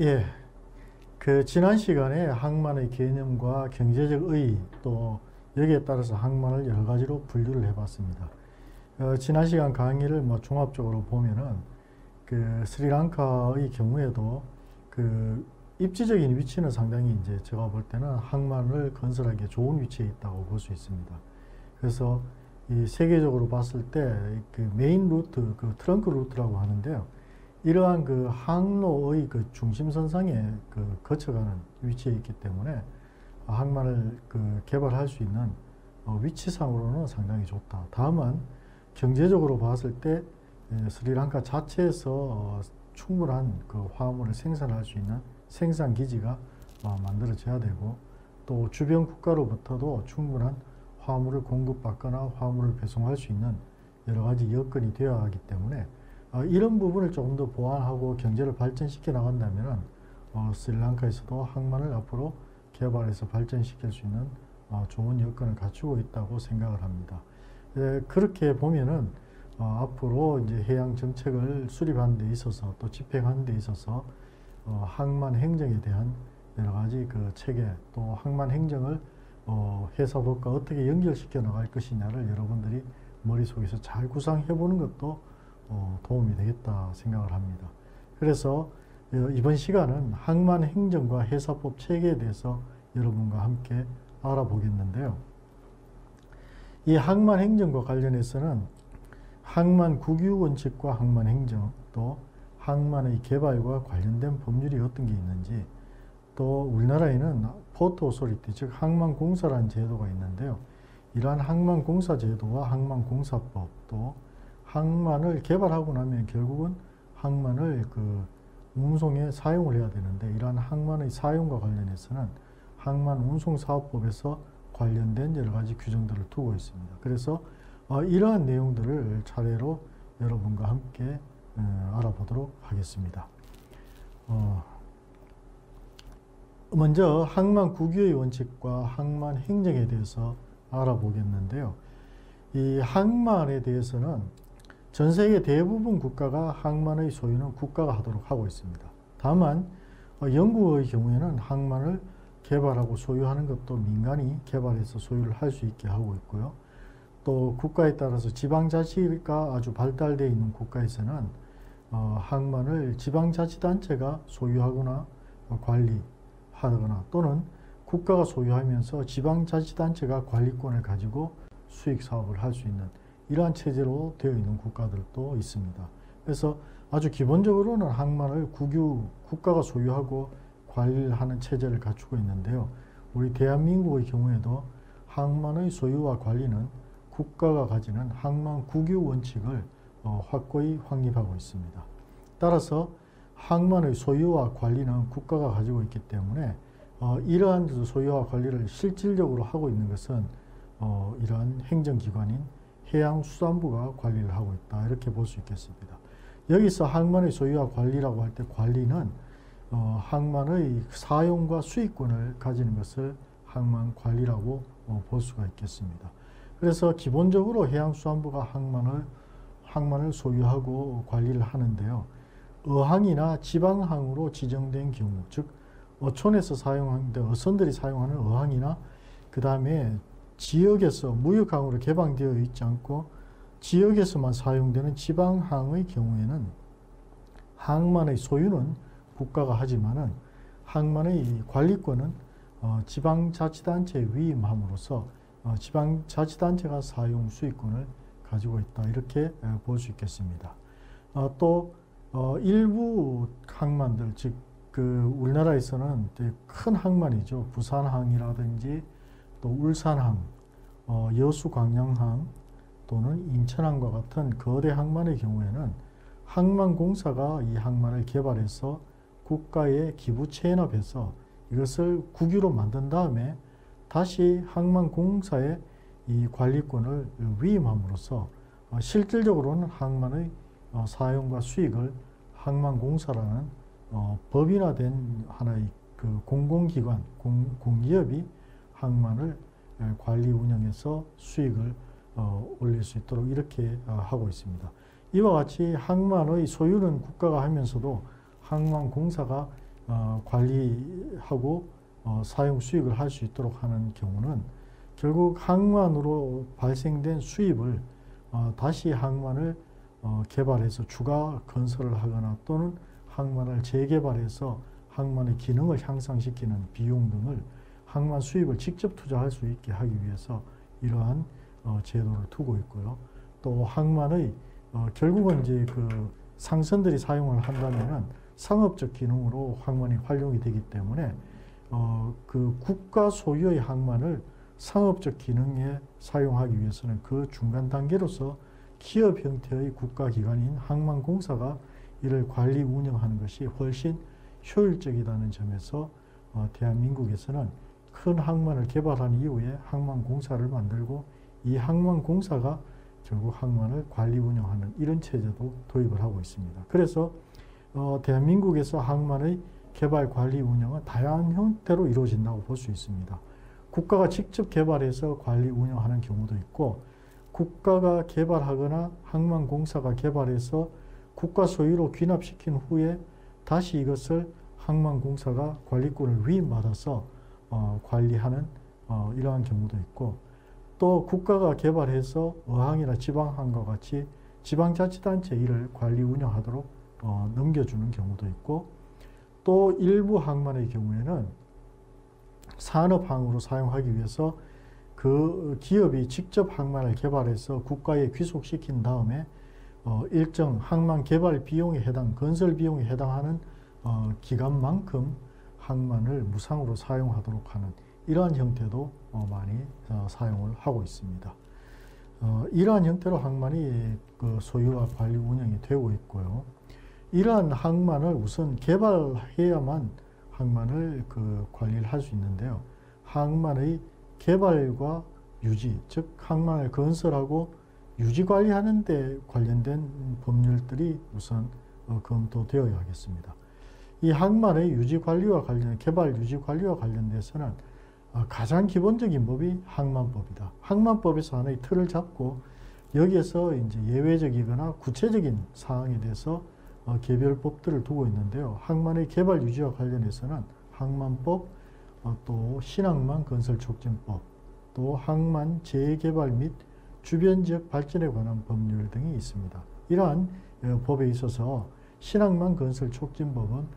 예, 지난 시간에 항만의 개념과 경제적 의의 또 여기에 따라서 항만을 여러 가지로 분류를 해봤습니다. 지난 시간 강의를 종합적으로 보면은 스리랑카의 경우에도 입지적인 위치는 상당히 이제 제가 볼 때는 항만을 건설하기에 좋은 위치에 있다고 볼 수 있습니다. 그래서 이 세계적으로 봤을 때 메인 루트, 트렁크 루트라고 하는데요. 이러한 항로의 중심선상에 거쳐가는 위치에 있기 때문에 항만을 개발할 수 있는 위치상으로는 상당히 좋다. 다만 경제적으로 봤을 때 스리랑카 자체에서 충분한 화물을 생산할 수 있는 생산 기지가 만들어져야 되고, 또 주변 국가로부터도 충분한 화물을 공급받거나 화물을 배송할 수 있는 여러 가지 여건이 되어야 하기 때문에 이런 부분을 조금 더 보완하고 경제를 발전시켜 나간다면 스리랑카에서도 항만을 앞으로 개발해서 발전시킬 수 있는 좋은 여건을 갖추고 있다고 생각을 합니다. 그렇게 보면은 앞으로 이제 해양 정책을 수립하는 데 있어서 또 집행하는 데 있어서 항만 행정에 대한 여러 가지 체계, 또 항만 행정을 회사법과 어떻게 연결시켜 나갈 것이냐를 여러분들이 머릿속에서 잘 구상해 보는 것도 도움이 되겠다 생각을 합니다. 그래서 이번 시간은 항만 행정과 회사법 체계에 대해서 여러분과 함께 알아보겠는데요. 이 항만 행정과 관련해서는 항만 국유 원칙과 항만 행정, 또 항만의 개발과 관련된 법률이 어떤 게 있는지, 또 우리나라에는 포트 오소리티, 즉 항만공사라는 제도가 있는데요. 이러한 항만공사 제도와 항만공사법, 또 항만을 개발하고 나면 결국은 항만을 운송에 사용을 해야 되는데, 이러한 항만의 사용과 관련해서는 항만운송사업법에서 관련된 여러 가지 규정들을 두고 있습니다. 그래서 이러한 내용들을 차례로 여러분과 함께 알아보도록 하겠습니다. 먼저 항만 국유의 원칙과 항만 행정에 대해서 알아보겠는데요. 이 항만에 대해서는 전 세계 대부분 국가가 항만의 소유는 국가가 하도록 하고 있습니다. 다만 영국의 경우에는 항만을 개발하고 소유하는 것도 민간이 개발해서 소유를 할 수 있게 하고 있고요. 또 국가에 따라서 지방자치가 아주 발달되어 있는 국가에서는 항만을 지방자치단체가 소유하거나 관리하거나, 또는 국가가 소유하면서 지방자치단체가 관리권을 가지고 수익사업을 할 수 있는 이러한 체제로 되어 있는 국가들도 있습니다. 그래서 아주 기본적으로는 항만을 국가가 소유하고 관리를 하는 체제를 갖추고 있는데요. 우리 대한민국의 경우에도 항만의 소유와 관리는 국가가 가지는 항만 국유 원칙을 확고히 확립하고 있습니다. 따라서 항만의 소유와 관리는 국가가 가지고 있기 때문에 이러한 소유와 관리를 실질적으로 하고 있는 것은 이러한 행정기관인 해양수산부가 관리를 하고 있다, 이렇게 볼 수 있겠습니다. 여기서 항만의 소유와 관리라고 할 때 관리는 항만의 사용과 수익권을 가지는 것을 항만관리라고 볼 수가 있겠습니다. 그래서 기본적으로 해양수산부가 항만을 소유하고 관리를 하는데요. 어항이나 지방항으로 지정된 경우, 즉 어촌에서 사용하는데 어선들이 사용하는 어항이나 그 다음에 지역에서 무역항으로 개방되어 있지 않고 지역에서만 사용되는 지방항의 경우에는 항만의 소유는 국가가 하지만은 항만의 관리권은 지방자치단체에 위임함으로써 지방자치단체가 사용 수익권을 가지고 있다, 이렇게 볼 수 있겠습니다. 또 일부 항만들, 즉 우리나라에서는 되게 큰 항만이죠. 부산항이라든지 또 울산항, 여수광양항 또는 인천항과 같은 거대 항만의 경우에는 항만공사가 이 항만을 개발해서 국가에 기부 체납해서 이것을 국유로 만든 다음에 다시 항만공사에 이 관리권을 위임함으로써 실질적으로는 항만의 사용과 수익을 항만공사라는 법인화된 하나의 공공기관, 공기업이 항만을 관리 운영해서 수익을 올릴 수 있도록 이렇게 하고 있습니다. 이와 같이 항만의 소유는 국가가 하면서도 항만공사가 관리하고 사용 수익을 할 수 있도록 하는 경우는 결국 항만으로 발생된 수입을 다시 항만을 개발해서 추가 건설을 하거나 또는 항만을 재개발해서 항만의 기능을 향상시키는 비용 등을 항만 수입을 직접 투자할 수 있게 하기 위해서 이러한 제도를 두고 있고요. 또 항만의 결국은 이제 그 상선들이 사용을 한다면은 상업적 기능으로 항만이 활용이 되기 때문에 그 국가 소유의 항만을 상업적 기능에 사용하기 위해서는 그 중간 단계로서 기업 형태의 국가기관인 항만공사가 이를 관리 운영하는 것이 훨씬 효율적이라는 점에서 대한민국에서는 큰 항만을 개발한 이후에 항만공사를 만들고 이 항만공사가 결국 항만을 관리 운영하는 이런 체제도 도입을 하고 있습니다. 그래서 대한민국에서 항만의 개발 관리 운영은 다양한 형태로 이루어진다고 볼 수 있습니다. 국가가 직접 개발해서 관리 운영하는 경우도 있고 국가가 개발하거나 항만공사가 개발해서 국가 소유로 귀납시킨 후에 다시 이것을 항만공사가 관리권을 위임받아서 관리하는 이러한 경우도 있고 또 국가가 개발해서 어항이나 지방항과 같이 지방자치단체 이를 관리 운영하도록 넘겨주는 경우도 있고 또 일부 항만의 경우에는 산업항으로 사용하기 위해서 그 기업이 직접 항만을 개발해서 국가에 귀속시킨 다음에 일정 항만 개발 비용에 건설 비용에 해당하는 기간만큼 항만을 무상으로 사용하도록 하는 이러한 형태도 많이 사용을 하고 있습니다. 이러한 형태로 항만이 그 소유와 관리 운영이 되고 있고요. 이러한 항만을 우선 개발해야만 항만을 그 관리를 할 수 있는데요. 항만의 개발과 유지, 즉 항만을 건설하고 유지 관리하는 데 관련된 법률들이 우선 검토되어야 하겠습니다. 이 항만의 유지 관리와 개발 유지 관리와 관련돼서는 가장 기본적인 법이 항만법이다. 항만법에서 하나의 틀을 잡고 여기에서 이제 예외적이거나 구체적인 사항에 대해서 개별 법들을 두고 있는데요. 항만의 개발 유지와 관련해서는 항만법, 또 신항만 건설 촉진법, 또 항만 재개발 및 주변 지역 발전에 관한 법률 등이 있습니다. 이러한 법에 있어서 신항만 건설 촉진법은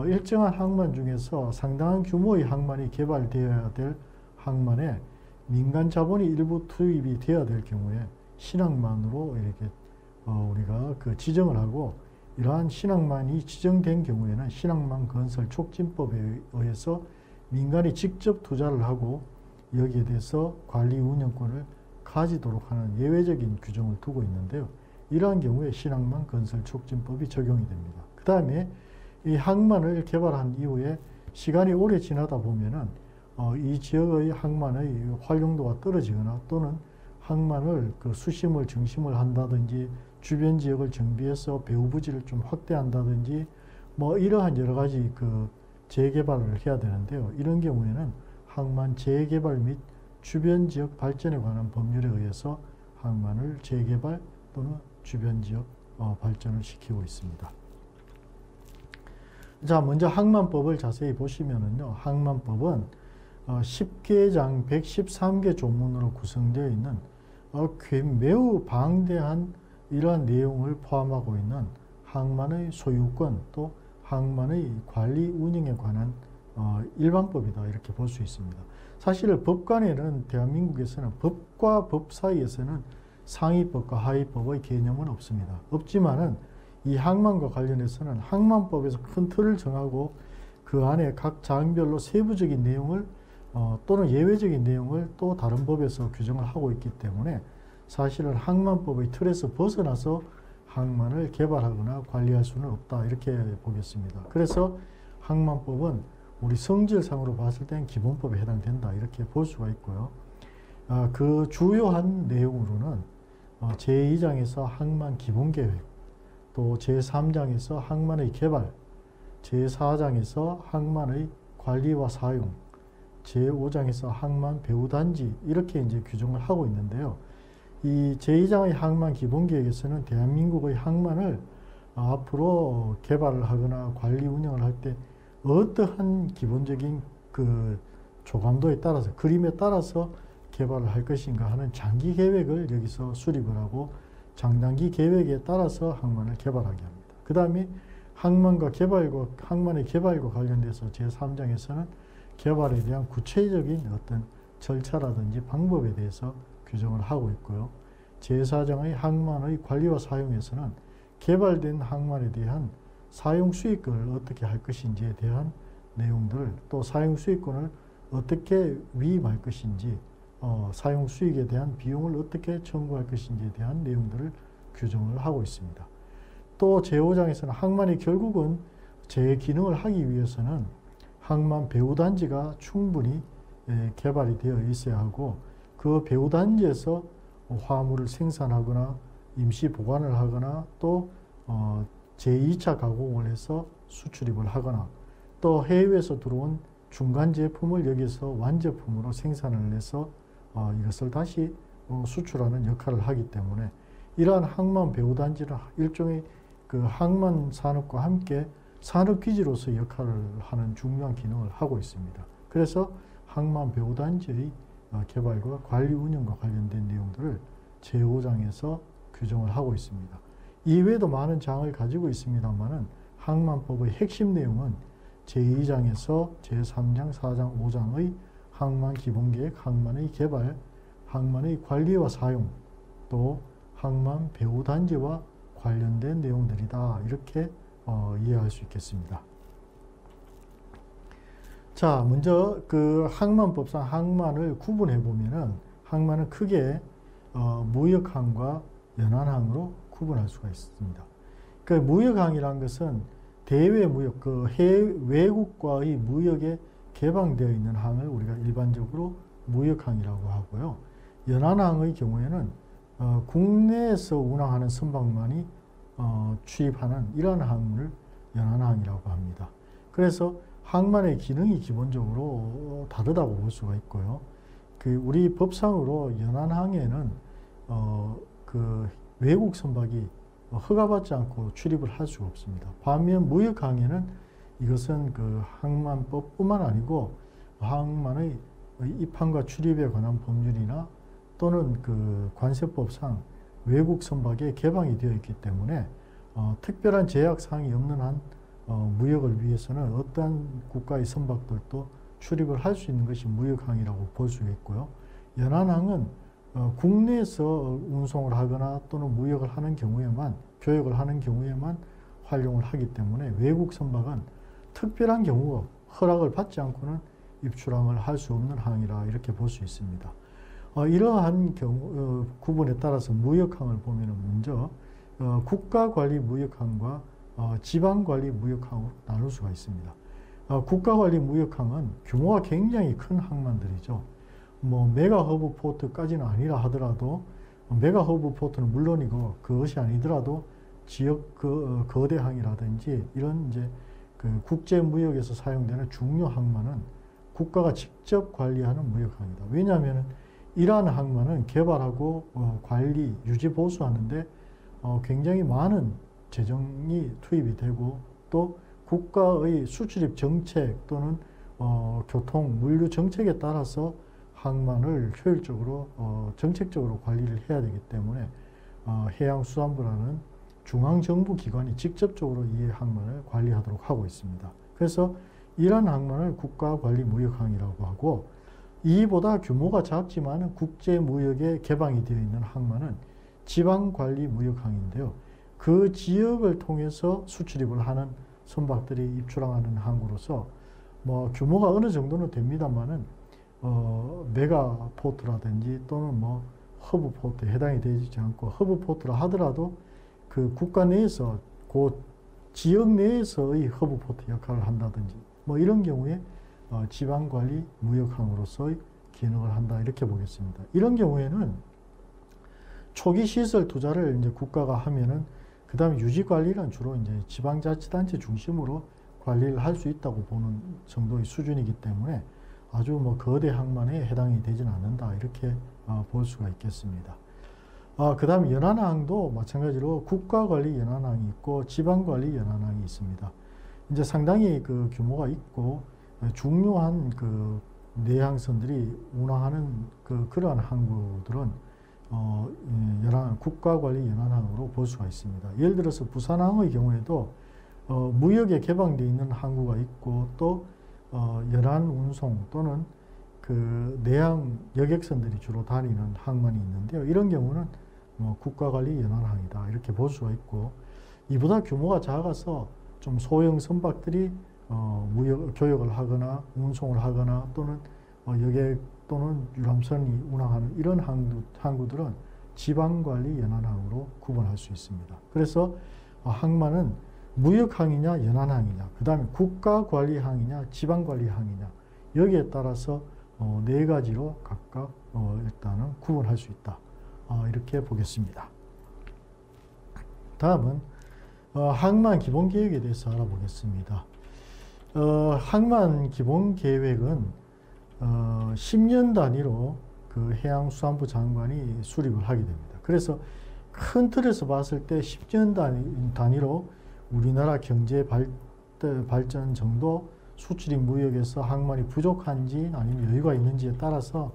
일정한 항만 중에서 상당한 규모의 항만이 개발되어야 될 항만에 민간 자본이 일부 투입이 되어야 될 경우에 신항만으로 이렇게 우리가 그 지정을 하고 이러한 신항만이 지정된 경우에는 신항만 건설 촉진법에 의해서 민간이 직접 투자를 하고 여기에 대해서 관리 운영권을 가지도록 하는 예외적인 규정을 두고 있는데요. 이러한 경우에 신항만 건설 촉진법이 적용이 됩니다. 그 다음에 이 항만을 개발한 이후에 시간이 오래 지나다 보면은 이 지역의 항만의 활용도가 떨어지거나 또는 항만을 그 수심을 증심을 한다든지 주변 지역을 정비해서 배후 부지를 좀 확대한다든지 뭐 이러한 여러 가지 그 재개발을 해야 되는데요. 이런 경우에는 항만 재개발 및 주변 지역 발전에 관한 법률에 의해서 항만을 재개발 또는 주변 지역 발전을 시키고 있습니다. 자, 먼저 항만법을 자세히 보시면은요. 항만법은 10개장 113개 조문으로 구성되어 있는 매우 방대한 이러한 내용을 포함하고 있는 항만의 소유권 또 항만의 관리 운영에 관한 일반법이다 이렇게 볼 수 있습니다. 사실 법관에는 대한민국에서는 법과 법 사이에서는 상위법과 하위법의 개념은 없습니다. 없지만은 이 항만과 관련해서는 항만법에서 큰 틀을 정하고 그 안에 각 장별로 세부적인 내용을 또는 예외적인 내용을 또 다른 법에서 규정을 하고 있기 때문에 사실은 항만법의 틀에서 벗어나서 항만을 개발하거나 관리할 수는 없다 이렇게 보겠습니다. 그래서 항만법은 우리 성질상으로 봤을 땐 기본법에 해당된다 이렇게 볼 수가 있고요. 그 주요한 내용으로는 제2장에서 항만 기본계획, 또 제3장에서 항만의 개발, 제4장에서 항만의 관리와 사용, 제5장에서 항만 배후단지 이렇게 이제 규정을 하고 있는데요. 이 제2장의 항만 기본계획에서는 대한민국의 항만을 앞으로 개발을 하거나 관리 운영을 할 때 어떠한 기본적인 그 조감도에 따라서, 그림에 따라서 개발을 할 것인가 하는 장기 계획을 여기서 수립을 하고 장단기 계획에 따라서 항만을 개발하게 합니다. 그 다음에 항만의 개발과 관련돼서 제3장에서는 개발에 대한 구체적인 어떤 절차라든지 방법에 대해서 규정을 하고 있고요. 제4장의 항만의 관리와 사용에서는 개발된 항만에 대한 사용 수익을 어떻게 할 것인지에 대한 내용들, 또 사용 수익권을 어떻게 위임할 것인지, 사용 수익에 대한 비용을 어떻게 청구할 것인지에 대한 내용들을 규정을 하고 있습니다. 또 제5장에서는 항만이 결국은 제 기능을 하기 위해서는 항만 배후단지가 충분히 개발이 되어 있어야 하고, 그 배후단지에서 화물을 생산하거나 임시 보관을 하거나 또 제2차 가공을 해서 수출입을 하거나 또 해외에서 들어온 중간 제품을 여기서 완제품으로 생산을 해서 이것을 다시 수출하는 역할을 하기 때문에 이러한 항만 배후단지는 일종의 그 항만 산업과 함께 산업기지로서 역할을 하는 중요한 기능을 하고 있습니다. 그래서 항만 배후단지의 개발과 관리 운영과 관련된 내용들을 제5장에서 규정을 하고 있습니다. 이외에도 많은 장을 가지고 있습니다만은 항만법의 핵심 내용은 제2장에서 제3장, 4장, 5장의 항만 기본계획, 항만의 개발, 항만의 관리와 사용, 또 항만 배후단지와 관련된 내용들이다. 이렇게 이해할 수 있겠습니다. 자, 먼저 그 항만법상 항만을 구분해 보면은 항만은 크게 무역항과 연안항으로 구분할 수가 있습니다. 그 무역항이라는 것은 대외 무역, 그 외국과의 무역에 개방되어 있는 항을 우리가 일반적으로 무역항이라고 하고요. 연안항의 경우에는 국내에서 운항하는 선박만이 취입하는 이러한 항을 연안항이라고 합니다. 그래서 항만의 기능이 기본적으로 다르다고 볼 수가 있고요. 그 우리 법상으로 연안항에는 그 외국 선박이 허가받지 않고 출입을 할 수가 없습니다. 반면 무역항에는 이것은 그 항만법뿐만 아니고 항만의 입항과 출입에 관한 법률이나 또는 그 관세법상 외국 선박에 개방이 되어 있기 때문에 특별한 제약 사항이 없는 한 무역을 위해서는 어떠한 국가의 선박들도 출입을 할 수 있는 것이 무역항이라고 볼 수 있고요. 연안항은 국내에서 운송을 하거나 또는 무역을 하는 경우에만, 교역을 하는 경우에만 활용을 하기 때문에 외국 선박은 특별한 경우 허락을 받지 않고는 입출항을 할 수 없는 항이라 이렇게 볼 수 있습니다. 이러한 경우 구분에 따라서 무역항을 보면 먼저 국가관리 무역항과 지방관리 무역항으로 나눌 수가 있습니다. 국가관리 무역항은 규모가 굉장히 큰 항만들이죠. 뭐 메가 허브 포트까지는 아니라 하더라도, 메가 허브 포트는 물론이고 그것이 아니더라도 지역 거대항이라든지 이런 이제 그 국제 무역에서 사용되는 중요 항만은 국가가 직접 관리하는 무역항이다. 왜냐하면 이러한 항만은 개발하고 관리, 유지, 보수하는데 굉장히 많은 재정이 투입이 되고 또 국가의 수출입 정책 또는 교통, 물류 정책에 따라서 항만을 효율적으로 정책적으로 관리를 해야 되기 때문에 해양수산부라는 중앙정부기관이 직접적으로 이 항만을 관리하도록 하고 있습니다. 그래서 이러한 항만을 국가관리무역항이라고 하고, 이보다 규모가 작지만 국제무역에 개방이 되어 있는 항만은 지방관리무역항인데요. 그 지역을 통해서 수출입을 하는 선박들이 입출항하는 항으로서 뭐 규모가 어느 정도는 됩니다만은 메가 포트라든지 또는 뭐 허브 포트에 해당이 되지 않고, 허브 포트라 하더라도 그 국가 내에서 그 지역 내에서의 허브 포트 역할을 한다든지 뭐 이런 경우에 지방관리 무역항으로서의 기능을 한다 이렇게 보겠습니다. 이런 경우에는 초기 시설 투자를 이제 국가가 하면은 그 다음에 유지 관리는 주로 이제 지방자치단체 중심으로 관리를 할 수 있다고 보는 정도의 수준이기 때문에 아주 뭐 거대 항만에 해당이 되지는 않는다 이렇게 볼 수가 있겠습니다. 그 다음에 연안항도 마찬가지로 국가관리 연안항이 있고 지방관리 연안항이 있습니다. 이제 상당히 그 규모가 있고 중요한 그 내항선들이 운항하는 그러한 항구들은 국가관리 연안항으로 볼 수가 있습니다. 예를 들어서 부산항의 경우에도 무역에 개방되어 있는 항구가 있고 또 연안 운송 또는 그 내항 여객선들이 주로 다니는 항만이 있는데요. 이런 경우는 국가관리 연안항이다 이렇게 볼 수가 있고, 이보다 규모가 작아서 좀 소형 선박들이 교역을 하거나 운송을 하거나 또는 여객 또는 유람선이 운항하는 이런 항구들은 지방관리 연안항으로 구분할 수 있습니다. 그래서 항만은 무역항이냐 연안항이냐, 그 다음에 국가관리항이냐 지방관리항이냐, 여기에 따라서 네 가지로 각각 일단은 구분할 수 있다. 이렇게 보겠습니다. 다음은 항만 기본계획에 대해서 알아보겠습니다. 항만 기본계획은 10년 단위로 그 해양수산부 장관이 수립을 하게 됩니다. 그래서 큰 틀에서 봤을 때 10년 단위로 우리나라 경제 발전 정도, 수출입 무역에서 항만이 부족한지 아니면 여유가 있는지에 따라서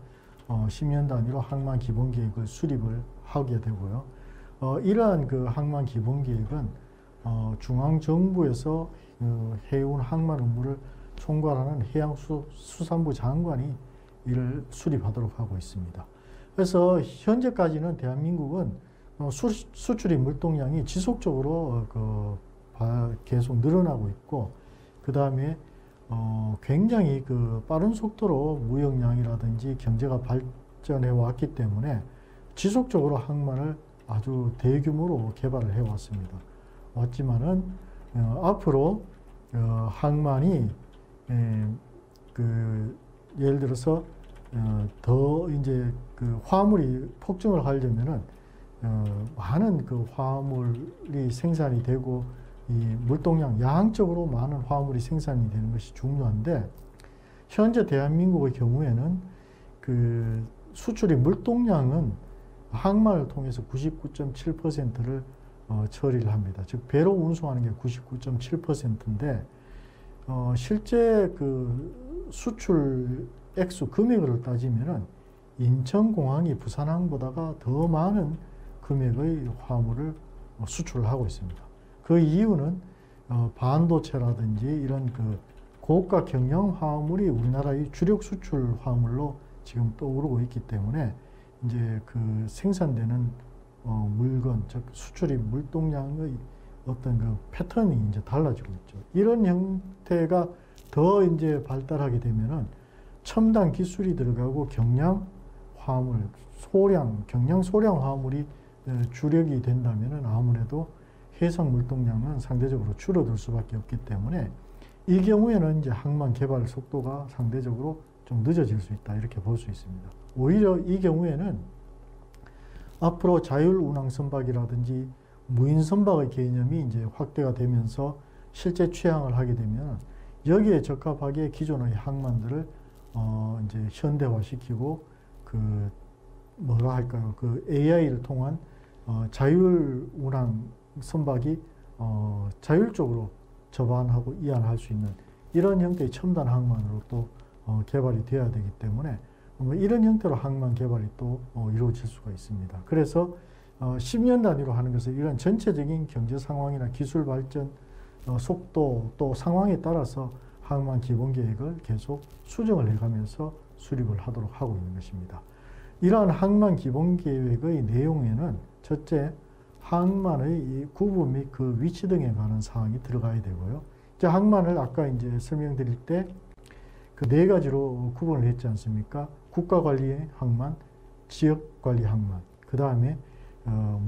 10년 단위로 항만 기본계획을 수립을 하게 되고요. 이러한 그 항만 기본계획은 중앙정부에서 해운 항만 업무를 총괄하는 해양수산부 장관이 이를 수립하도록 하고 있습니다. 그래서 현재까지는 대한민국은 수출입 물동량이 지속적으로 계속 늘어나고 있고, 그 다음에 굉장히 그 빠른 속도로 무역량이라든지 경제가 발전해 왔기 때문에 지속적으로 항만을 아주 대규모로 개발을 해 왔습니다. 왔지만은 앞으로 항만이 예를 들어서 더 이제 그 화물이 폭증을 하려면은 많은 그 화물이 생산이 되고 이 물동량 양적으로 많은 화물이 생산이 되는 것이 중요한데, 현재 대한민국의 경우에는 그 수출입 물동량은 항만을 통해서 99.7%를 처리를 합니다. 즉 배로 운송하는 게 99.7%인데 실제 그 수출 액수 금액을 따지면은 인천공항이 부산항보다가 더 많은 금액의 화물을 수출을 하고 있습니다. 그 이유는 반도체라든지 이런 그 고가 경량 화물이 우리나라의 주력 수출 화물로 지금 떠오르고 있기 때문에 이제 그 생산되는 물건, 즉 수출입 물동량의 어떤 그 패턴이 이제 달라지고 있죠. 이런 형태가 더 이제 발달하게 되면은 첨단 기술이 들어가고 경량 화물, 경량 소량 화물이 주력이 된다면은 아무래도 해상 물동량은 상대적으로 줄어들 수밖에 없기 때문에 이 경우에는 이제 항만 개발 속도가 상대적으로 좀 늦어질 수 있다 이렇게 볼 수 있습니다. 오히려 이 경우에는 앞으로 자율운항 선박이라든지 무인 선박의 개념이 이제 확대가 되면서 실제 취항을 하게 되면 여기에 적합하게 기존의 항만들을 이제 현대화시키고 그 뭐라 할까요? 그 AI를 통한 자율운항 선박이 자율적으로 접안하고 이완할 수 있는 이런 형태의 첨단 항만으로 또 개발이 되어야 되기 때문에 이런 형태로 항만 개발이 또 이루어질 수가 있습니다. 그래서 10년 단위로 하는 것은 이런 전체적인 경제 상황이나 기술 발전 속도 또 상황에 따라서 항만 기본 계획을 계속 수정을 해가면서 수립을 하도록 하고 있는 것입니다. 이러한 항만 기본 계획의 내용에는 첫째, 항만의 이 구분 및 그 위치 등에 관한 사항이 들어가야 되고요. 이제 항만을 아까 이제 설명드릴 때 그 네 가지로 구분을 했지 않습니까? 국가관리 항만, 지역관리 항만, 그 다음에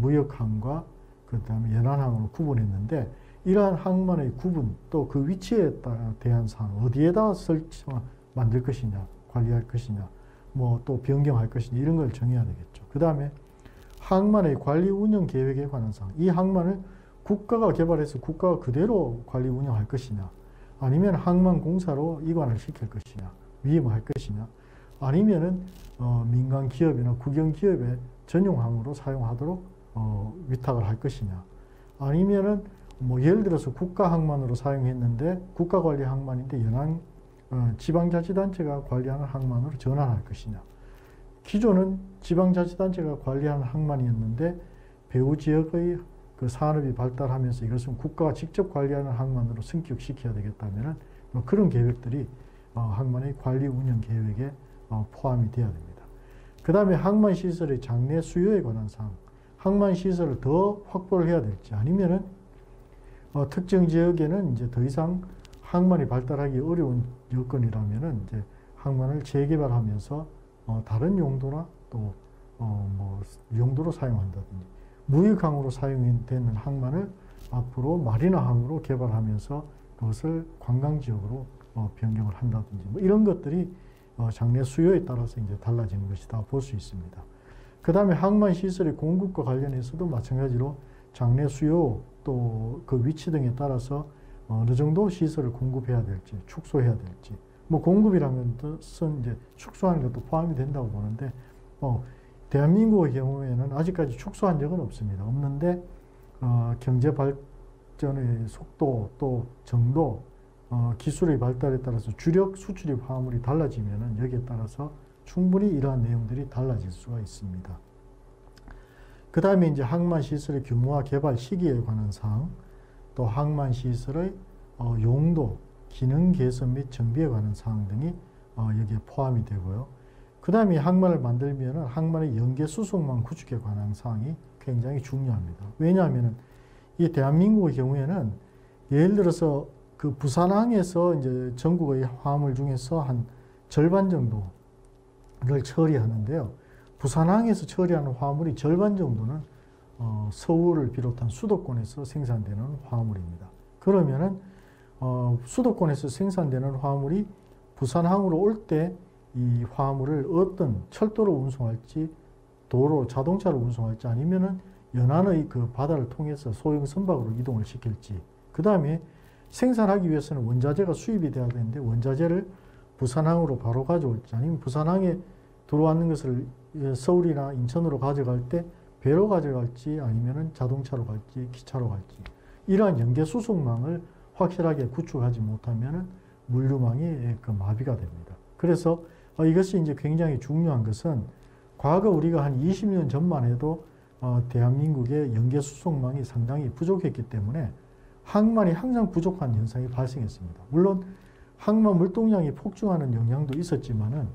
무역항과 그 다음에 연안항으로 구분했는데, 이러한 항만의 구분 또 그 위치에 대한 사항, 어디에다 만들 것이냐, 관리할 것이냐, 뭐 또 변경할 것이냐 이런 걸 정해야 되겠죠. 그 다음에 항만의 관리 운영 계획에 관한 사항, 이 항만을 국가가 개발해서 국가가 그대로 관리 운영할 것이냐, 아니면 항만공사로 이관을 시킬 것이냐, 위임할 것이냐, 아니면은 민간 기업이나 국영 기업의 전용항으로 사용하도록 위탁을 할 것이냐, 아니면은 뭐 예를 들어서 국가항만으로 사용했는데 국가관리 항만인데 지방자치단체가 관리하는 항만으로 전환할 것이냐. 기존은 지방자치단체가 관리하는 항만이었는데 배후 지역의 그 산업이 발달하면서 이것은 국가가 직접 관리하는 항만으로 승격시켜야 되겠다면 뭐 그런 계획들이 항만의 관리 운영 계획에 포함이 되어야 됩니다. 그 다음에 항만 시설의 장래 수요에 관한 사항, 항만 시설을 더 확보를 해야 될지 아니면은 특정 지역에는 이제 더 이상 항만이 발달하기 어려운 여건이라면은 이제 항만을 재개발하면서 다른 용도나 또 뭐 용도로 사용한다든지 무역항으로 사용되는 항만을 앞으로 마리나항으로 개발하면서 그것을 관광지역으로 변경을 한다든지 뭐 이런 것들이 장래 수요에 따라서 이제 달라지는 것이다 볼 수 있습니다. 그 다음에 항만 시설의 공급과 관련해서도 마찬가지로 장래 수요 또 그 위치 등에 따라서 어느 정도 시설을 공급해야 될지 축소해야 될지 뭐 공급이라는 뜻은 이제 축소하는 것도 포함이 된다고 보는데 대한민국의 경우에는 아직까지 축소한 적은 없습니다. 없는데 경제 발전의 속도 또 정도 기술의 발달에 따라서 주력 수출입 화물이 달라지면은 여기에 따라서 충분히 이러한 내용들이 달라질 수가 있습니다. 그 다음에 이제 항만 시설의 규모와 개발 시기에 관한 사항, 또 항만 시설의 용도, 기능 개선 및 정비에 관한 사항 등이 여기에 포함이 되고요. 그 다음에 항만을 만들면은 항만의 연계 수송망 구축에 관한 사항이 굉장히 중요합니다. 왜냐하면은 이 대한민국의 경우에는 예를 들어서 그 부산항에서 이제 전국의 화물 중에서 한 절반 정도를 처리하는데요. 부산항에서 처리하는 화물이 절반 정도는 서울을 비롯한 수도권에서 생산되는 화물입니다. 그러면은 수도권에서 생산되는 화물이 부산항으로 올 때 이 화물을 어떤 철도로 운송할지 도로 자동차로 운송할지 아니면은 연안의 그 바다를 통해서 소형 선박으로 이동을 시킬지 그 다음에 생산하기 위해서는 원자재가 수입이 돼야 되는데 원자재를 부산항으로 바로 가져올지 아니면 부산항에 들어왔는 것을 서울이나 인천으로 가져갈 때 배로 가져갈지 아니면은 자동차로 갈지 기차로 갈지 이러한 연계 수송망을 확실하게 구축하지 못하면은 물류망이 그 마비가 됩니다. 그래서 이것이 이제 굉장히 중요한 것은 과거 우리가 한 20년 전만 해도 대한민국의 연계 수송망이 상당히 부족했기 때문에 항만이 항상 부족한 현상이 발생했습니다. 물론 항만 물동량이 폭증하는 영향도 있었지만은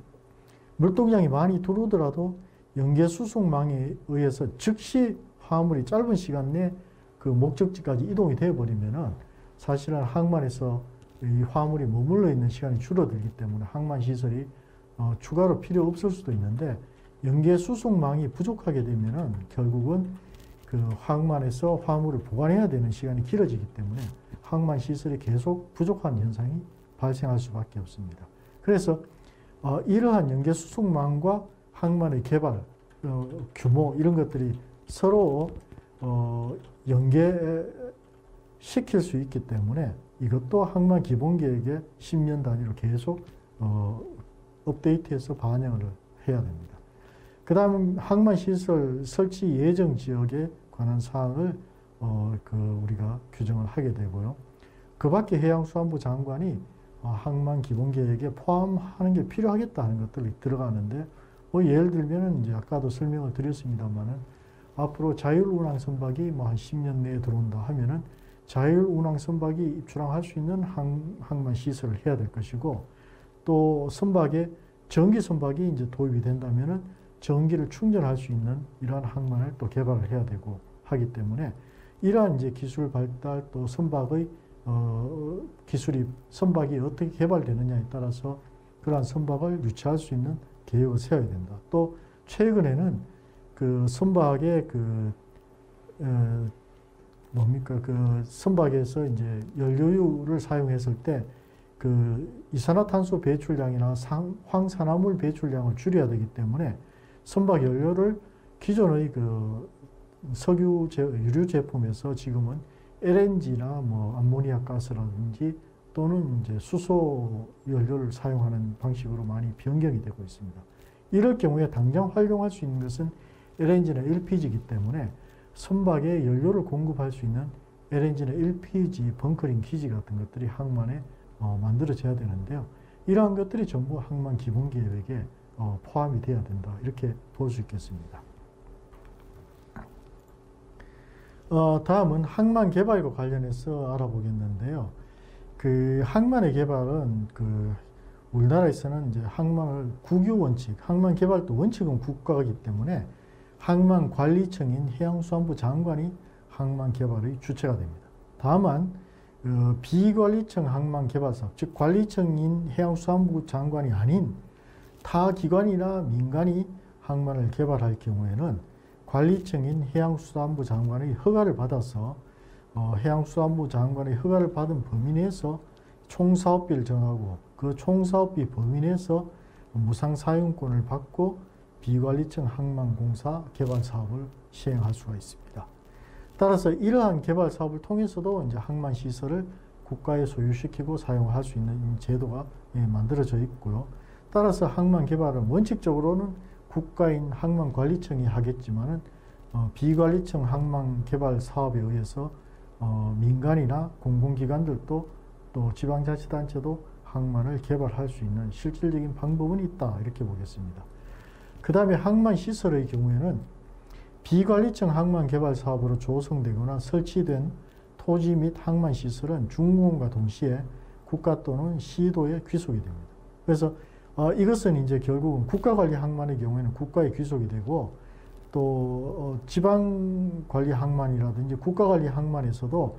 물동량이 많이 들어오더라도 연계 수송망에 의해서 즉시 화물이 짧은 시간 내에 그 목적지까지 이동이 되어 버리면은 사실은 항만에서 이 화물이 머물러 있는 시간이 줄어들기 때문에 항만 시설이 추가로 필요 없을 수도 있는데 연계 수송망이 부족하게 되면은 결국은 그 항만에서 화물을 보관해야 되는 시간이 길어지기 때문에 항만 시설이 계속 부족한 현상이 발생할 수밖에 없습니다. 그래서 이러한 연계 수송망과 항만의 개발, 규모 이런 것들이 서로 연계시킬 수 있기 때문에 이것도 항만 기본계획에 10년 단위로 계속 업데이트해서 반영을 해야 됩니다. 그 다음 항만 시설 설치 예정 지역에 관한 사항을 우리가 규정을 하게 되고요. 그 밖에 해양수산부 장관이 항만 기본계획에 포함하는 게 필요하겠다 하는 것들이 들어가는데 예를 들면 이제 아까도 설명을 드렸습니다만은 앞으로 자율운항 선박이 한 10년 내에 들어온다 하면은 자율운항 선박이 입출항할 수 있는 항만 시설을 해야 될 것이고 또 선박에 전기 선박이 이제 도입이 된다면은 전기를 충전할 수 있는 이러한 항만을 또 개발을 해야 되고 하기 때문에 이러한 이제 기술 발달 또 선박의 선박이 어떻게 개발되느냐에 따라서 그러한 선박을 유치할 수 있는 계획을 세워야 된다. 또 최근에는 그 선박의 선박에서 이제 연료유를 사용했을 때 그 이산화탄소 배출량이나 황산화물 배출량을 줄여야 되기 때문에 선박 연료를 기존의 그 유류 제품에서 지금은 LNG나 뭐 암모니아 가스라든지 또는 이제 수소 연료를 사용하는 방식으로 많이 변경이 되고 있습니다. 이럴 경우에 당장 활용할 수 있는 것은 LNG나 LPG이기 때문에 선박에 연료를 공급할 수 있는 LNG나 LPG, 벙커링 기지 같은 것들이 항만에 만들어져야 되는데요. 이러한 것들이 전부 항만 기본 계획에 포함이 되어야 된다. 이렇게 볼 수 있겠습니다. 다음은 항만 개발과 관련해서 알아보겠는데요. 그 항만의 개발은 우리나라에서는 이제 항만을 국유 원칙, 항만 개발도 원칙은 국가이기 때문에 항만관리청인 해양수산부 장관이 항만 개발의 주체가 됩니다. 다만 비관리청 항만 개발 사업, 즉 관리청인 해양수산부 장관이 아닌 타 기관이나 민간이 항만을 개발할 경우에는 관리청인 해양수산부 장관의 허가를 받아서 해양수산부 장관의 허가를 받은 범위 내에서 총사업비를 정하고 그 총사업비 범위 내에서 무상사용권을 받고 비관리청 항만공사 개발 사업을 시행할 수가 있습니다. 따라서 이러한 개발 사업을 통해서도 이제 항만 시설을 국가에 소유시키고 사용할 수 있는 제도가 만들어져 있고요. 따라서 항만 개발은 원칙적으로는 국가인 항만관리청이 하겠지만은 비관리청 항만 개발 사업에 의해서 민간이나 공공기관들도 또 지방자치단체도 항만을 개발할 수 있는 실질적인 방법은 있다. 이렇게 보겠습니다. 그 다음에 항만 시설의 경우에는 비관리청 항만 개발 사업으로 조성되거나 설치된 토지 및 항만 시설은 준공과 동시에 국가 또는 시도에 귀속이 됩니다. 그래서 이것은 이제 결국은 국가관리 항만의 경우에는 국가에 귀속이 되고 또 지방관리 항만이라든지 국가관리 항만에서도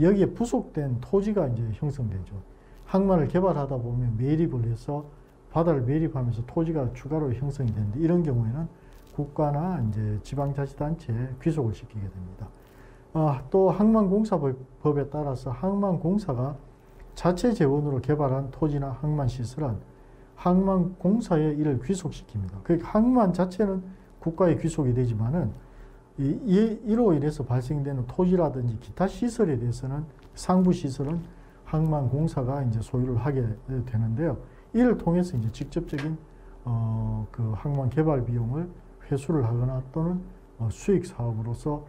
여기에 부속된 토지가 이제 형성되죠. 항만을 개발하다 보면 매립을 해서 바다를 매립하면서 토지가 추가로 형성이 되는데 이런 경우에는 국가나 이제 지방자치단체에 귀속을 시키게 됩니다. 또 항만공사법에 따라서 항만공사가 자체 재원으로 개발한 토지나 항만시설은 항만공사에 이를 귀속시킵니다. 그러니까 항만 자체는 국가에 귀속이 되지만은 이로 인해서 발생되는 토지라든지 기타 시설에 대해서는 상부 시설은 항만공사가 이제 소유를 하게 되는데요. 이를 통해서 이제 직접적인 그 항만 개발 비용을 회수를 하거나 또는 수익 사업으로서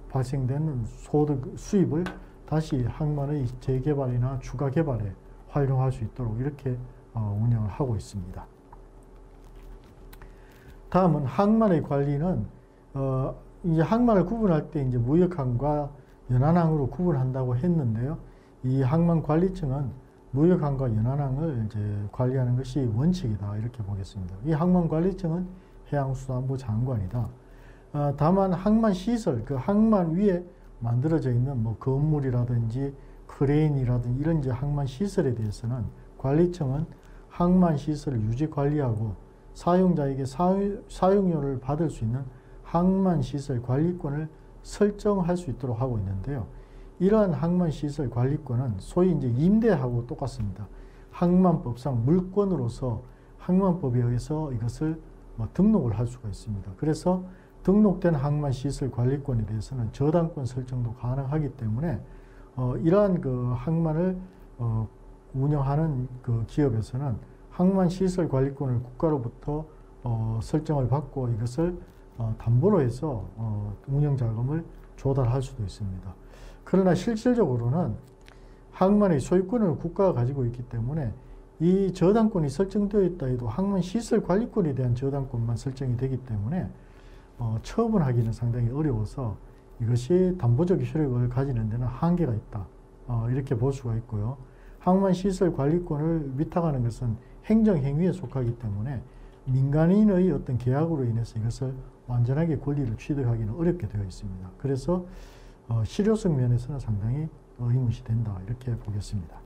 발생되는 소득 수입을 다시 항만의 재개발이나 추가 개발에 활용할 수 있도록 이렇게 운영을 하고 있습니다. 다음은 항만의 관리는 이제 항만을 구분할 때 이제 무역항과 연안항으로 구분한다고 했는데요. 이 항만관리청은 무역항과 연안항을 이제 관리하는 것이 원칙이다 이렇게 보겠습니다. 이 항만관리청은 해양수산부 장관이다. 다만 항만시설, 그 항만 위에 만들어져 있는 뭐 건물이라든지 크레인이라든지 이런 이제 항만시설에 대해서는 관리청은 항만시설을 유지 관리하고 사용자에게 사용료를 받을 수 있는 항만시설 관리권을 설정할 수 있도록 하고 있는데요. 이러한 항만시설 관리권은 소위 이제 임대하고 똑같습니다. 항만법상 물권으로서 항만법에 의해서 이것을 등록을 할 수가 있습니다. 그래서 등록된 항만시설 관리권에 대해서는 저당권 설정도 가능하기 때문에 이러한 그 항만을 운영하는 그 기업에서는 항만시설 관리권을 국가로부터 설정을 받고 이것을 담보로 해서 운영자금을 조달할 수도 있습니다. 그러나 실질적으로는 항만의 소유권을 국가가 가지고 있기 때문에 이 저당권이 설정되어 있다 해도 항만시설 관리권에 대한 저당권만 설정이 되기 때문에 처분하기는 상당히 어려워서 이것이 담보적 효력을 가지는 데는 한계가 있다. 이렇게 볼 수가 있고요. 항만시설 관리권을 위탁하는 것은 행정행위에 속하기 때문에 민간인의 어떤 계약으로 인해서 이것을 완전하게 권리를 취득하기는 어렵게 되어 있습니다. 그래서 실효성 면에서는 상당히 의문시된다 이렇게 보겠습니다.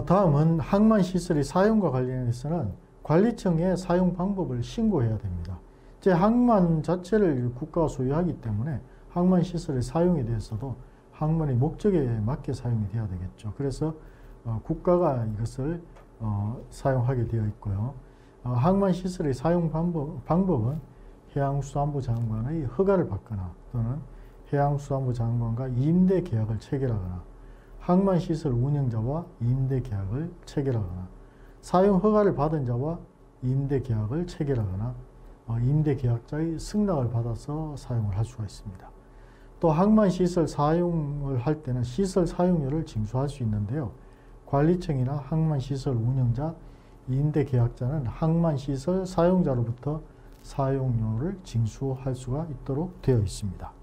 다음은 항만시설의 사용과 관련해서는 관리청에 사용 방법을 신고해야 됩니다. 이제 항만 자체를 국가가 소유하기 때문에 항만시설의 사용에 대해서도 항만의 목적에 맞게 사용이 되어야 되겠죠. 그래서 국가가 이것을 사용하게 되어 있고요. 항만시설의 사용 방법은 해양수산부 장관의 허가를 받거나 또는 해양수산부 장관과 임대 계약을 체결하거나 항만시설 운영자와 임대 계약을 체결하거나 사용 허가를 받은 자와 임대 계약을 체결하거나 임대 계약자의 승낙을 받아서 사용을 할 수가 있습니다. 또 항만시설 사용을 할 때는 시설 사용료를 징수할 수 있는데요. 관리청이나 항만시설 운영자, 임대 계약자는 항만시설 사용자로부터 사용료를 징수할 수가 있도록 되어 있습니다.